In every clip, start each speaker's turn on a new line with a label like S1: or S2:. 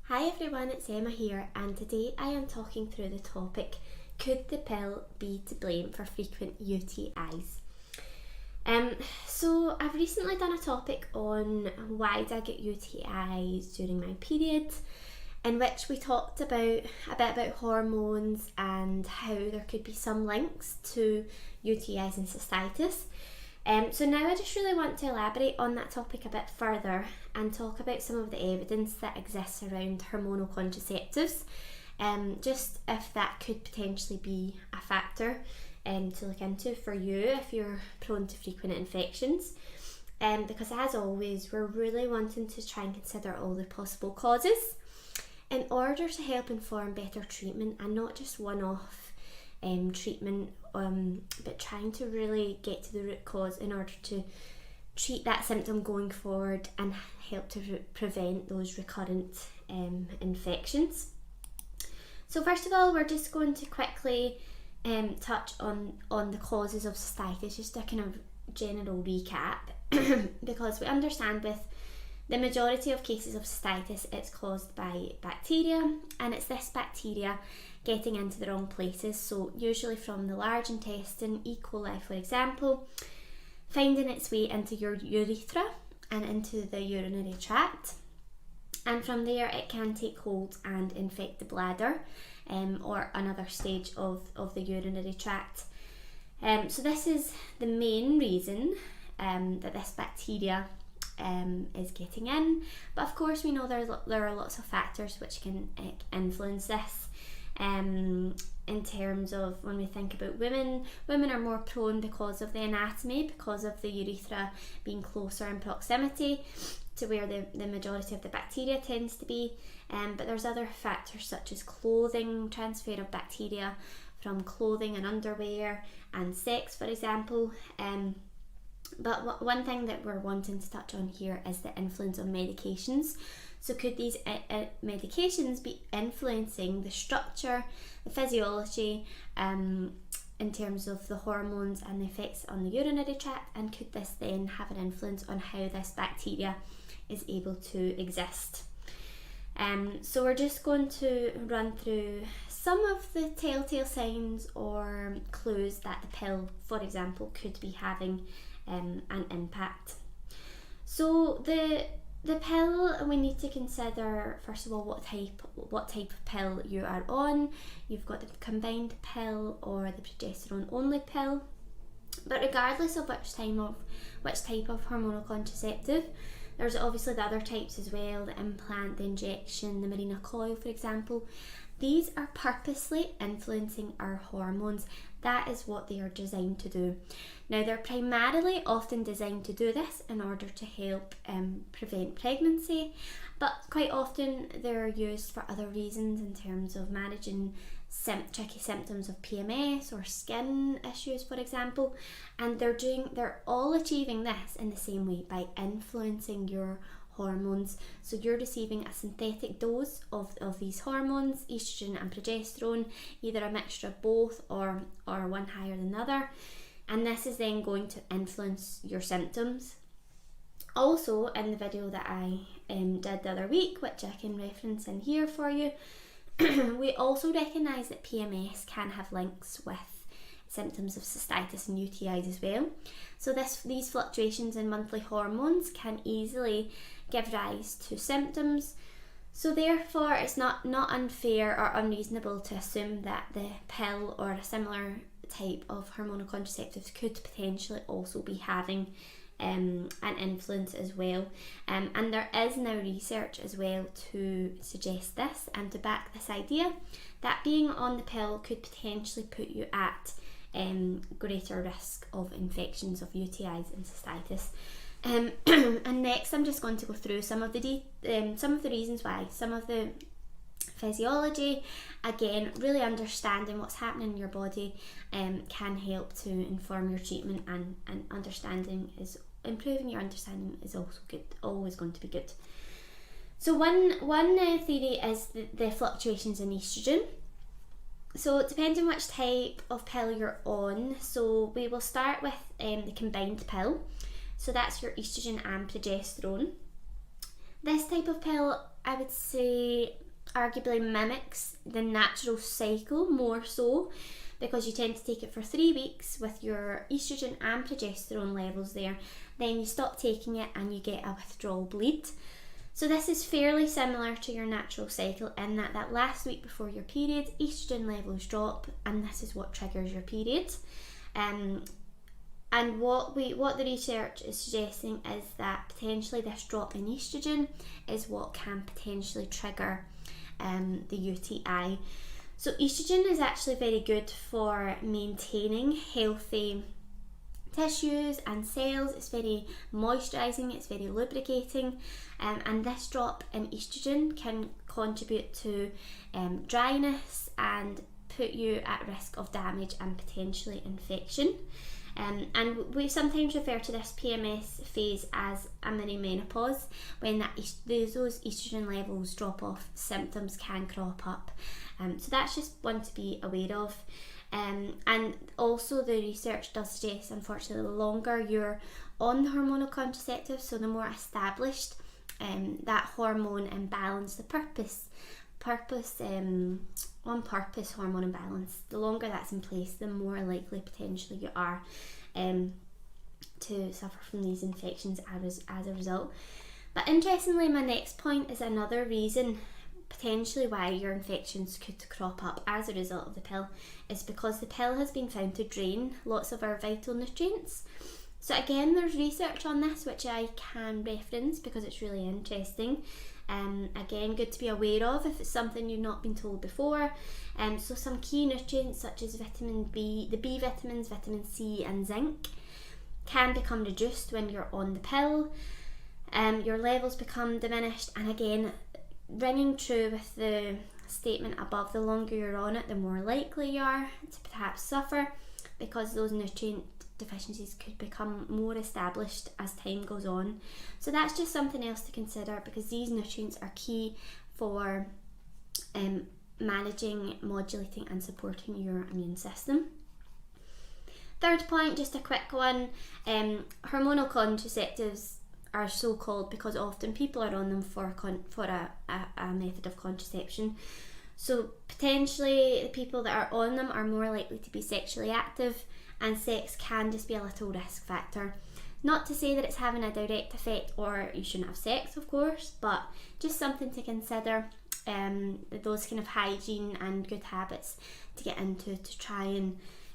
S1: Hi everyone, it's Emma here, and today I am talking through the topic, could the pill be to blame for frequent UTIs? So I've recently done a topic on why did I get UTIs during my period, in which we talked about a bit about hormones and how there could be some links to UTIs and cystitis. So now I just really want to elaborate on that topic a bit further and talk about some of the evidence that exists around hormonal contraceptives, just if that could potentially be a factor to look into for you if you're prone to frequent infections. Because as always, we're really wanting to try and consider all the possible causes in order to help inform better treatment and not just one-off treatment, but trying to really get to the root cause in order to treat that symptom going forward and help to prevent those recurrent infections. So first of all, we're just going to quickly touch on the causes of cystitis, just a kind of general recap, because we understand with the majority of cases of cystitis it's caused by bacteria, and it's this bacteria getting into the wrong places, so usually from the large intestine, E. coli for example, finding its way into your urethra and into the urinary tract, and from there it can take hold and infect the bladder or another stage of the urinary tract. So this is the main reason that this bacteria is getting in, but of course we know there are lots of factors which can influence this. In terms of when we think about women are more prone because of the anatomy, because of the urethra being closer in proximity to where the majority of the bacteria tends to be, but there's other factors such as clothing, transfer of bacteria from clothing and underwear and sex for example. But one thing that we're wanting to touch on here is the influence of medications. So could these medications be influencing the structure, the physiology, in terms of the hormones and the effects on the urinary tract, and could this then have an influence on how this bacteria is able to exist? So we're just going to run through some of the telltale signs or clues that the pill, for example, could be having an impact. So the pill, we need to consider first of all what type of pill you are on. You've got the combined pill or the progesterone only pill. But regardless of which type of hormonal contraceptive, there's obviously the other types as well, the implant, the injection, the Mirena coil for example. These are purposely influencing our hormones. That is what they are designed to do. Now they're primarily often designed to do this in order to help prevent pregnancy, but quite often they're used for other reasons in terms of managing tricky symptoms of PMS or skin issues for example, and they're all achieving this in the same way by influencing your hormones. So you're receiving a synthetic dose of these hormones, estrogen and progesterone, either a mixture of both or one higher than the other, and this is then going to influence your symptoms. Also in the video that I did the other week, which I can reference in here for you, we also recognise that PMS can have links with symptoms of cystitis and UTIs as well. So these fluctuations in monthly hormones can easily give rise to symptoms. So therefore it's not unfair or unreasonable to assume that the pill or a similar type of hormonal contraceptives could potentially also be having an influence as well. And there is now research as well to suggest this and to back this idea that being on the pill could potentially put you at greater risk of infections of UTIs and cystitis. And next I'm just going to go through some of the reasons why, some of the physiology. Again, really understanding what's happening in your body can help to inform your treatment, and improving your understanding is also good, always going to be good. So one theory is the fluctuations in estrogen. So it depends on which type of pill you're on. So we will start with the combined pill. So that's your estrogen and progesterone. This type of pill I would say, arguably mimics the natural cycle more so, because you tend to take it for 3 weeks with your estrogen and progesterone levels there. Then you stop taking it and you get a withdrawal bleed. So this is fairly similar to your natural cycle in that last week before your period, estrogen levels drop, and this is what triggers your period. And what the research is suggesting is that potentially this drop in estrogen is what can potentially trigger the UTI. So estrogen is actually very good for maintaining healthy tissues and cells. It's very moisturising, it's very lubricating, and this drop in estrogen can contribute to dryness and put you at risk of damage and potentially infection. And we sometimes refer to this PMS phase as a mini menopause. When those estrogen levels drop off, symptoms can crop up. So that's just one to be aware of. And also the research does suggest, unfortunately, the longer you're on the hormonal contraceptive, so the more established that hormone imbalance, the on-purpose hormone imbalance, the longer that's in place, the more likely potentially you are to suffer from these infections as a result. But interestingly, my next point is another reason potentially why your infections could crop up as a result of the pill, is because the pill has been found to drain lots of our vital nutrients. So again, there's research on this which I can reference because it's really interesting. Again, good to be aware of if it's something you've not been told before. So some key nutrients such as vitamin B, the B vitamins, vitamin C and zinc can become reduced when you're on the pill. Your levels become diminished, and again, ringing true with the statement above, the longer you're on it, the more likely you are to perhaps suffer, because those nutrient deficiencies could become more established as time goes on. So that's just something else to consider, because these nutrients are key for managing, modulating and supporting your immune system. Third point, just a quick one, hormonal contraceptives are so called because often people are on them for a method of contraception. So potentially the people that are on them are more likely to be sexually active, and sex can just be a little risk factor. Not to say that it's having a direct effect or you shouldn't have sex, of course, but just something to consider, those kind of hygiene and good habits to get into to try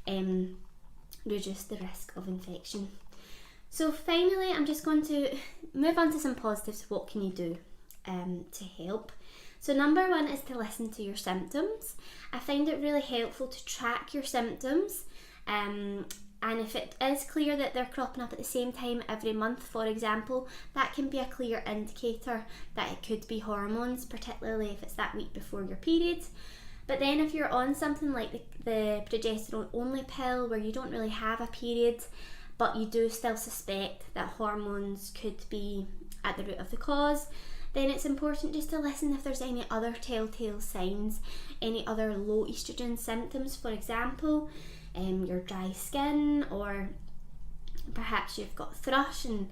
S1: and reduce the risk of infection. So finally, I'm just going to move on to some positives. What can you do to help? So number one is to listen to your symptoms. I find it really helpful to track your symptoms, and if it is clear that they're cropping up at the same time every month, for example, that can be a clear indicator that it could be hormones, particularly if it's that week before your period. But then if you're on something like the progesterone only pill where you don't really have a period, but you do still suspect that hormones could be at the root of the cause, then it's important just to listen if there's any other telltale signs, any other low estrogen symptoms, for example, your dry skin, or perhaps you've got thrush and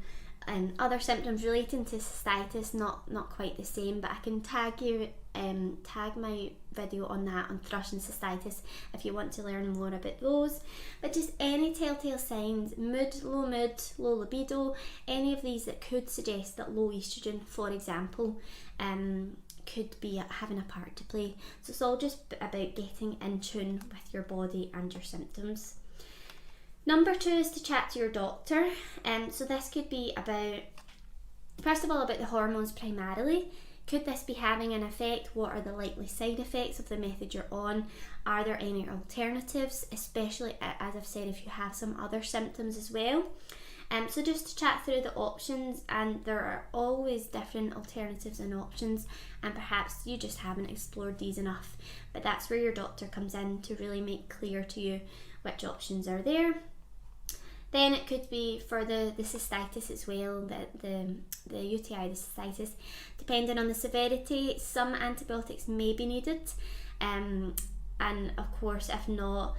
S1: other symptoms relating to cystitis, not quite the same, but I can tag my video on that on thrush and cystitis if you want to learn more about those. But just any telltale signs, low libido, any of these that could suggest that low estrogen, for example, could be having a part to play. So it's all just about getting in tune with your body and your symptoms. Number two is to chat to your doctor. So this could be about, first of all, about the hormones primarily. Could this be having an effect? What are the likely side effects of the method you're on? Are there any alternatives, especially, as I've said, if you have some other symptoms as well? So just to chat through the options, and there are always different alternatives and options, and perhaps you just haven't explored these enough, but that's where your doctor comes in to really make clear to you which options are there. Then it could be for the cystitis as well, the UTI, the cystitis. Depending on the severity, some antibiotics may be needed, and of course if not,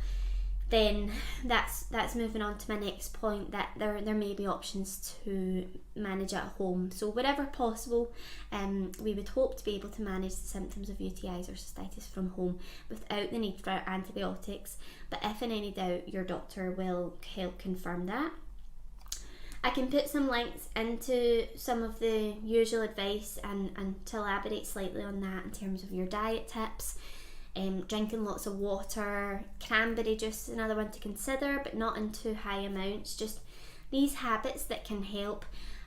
S1: then that's moving on to my next point, that there may be options to manage at home. So wherever possible, we would hope to be able to manage the symptoms of UTIs or cystitis from home without the need for antibiotics, but if in any doubt, your doctor will help confirm that. I can put some links into some of the usual advice and to elaborate slightly on that in terms of your diet tips. Drinking lots of water, cranberry juice is another one to consider, but not in too high amounts. Just these habits that can help.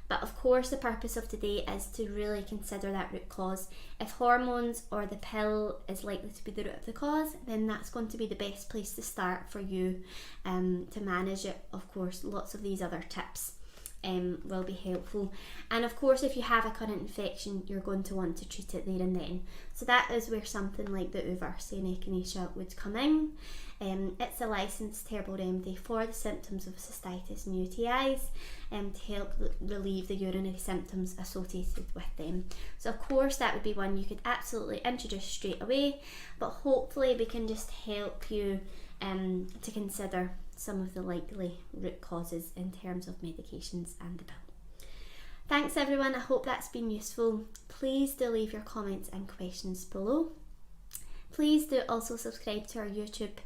S1: But of course, the purpose of today is to really consider that root cause. If hormones or the pill is likely to be the root of the cause, then that's going to be the best place to start for you to manage it. Of course, lots of these other tips will be helpful. And of course, if you have a current infection, you're going to want to treat it there and then. So that is where something like the Uverse and echinacea would come in. It's a licensed herbal remedy for the symptoms of cystitis and UTIs to help relieve the urinary symptoms associated with them. So of course that would be one you could absolutely introduce straight away, but hopefully we can just help you to consider some of the likely root causes in terms of medications and the pill. Thanks everyone, I hope that's been useful. Please do leave your comments and questions below. Please do also subscribe to our YouTube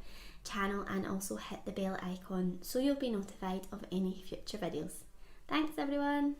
S1: channel and also hit the bell icon so you'll be notified of any future videos. Thanks everyone.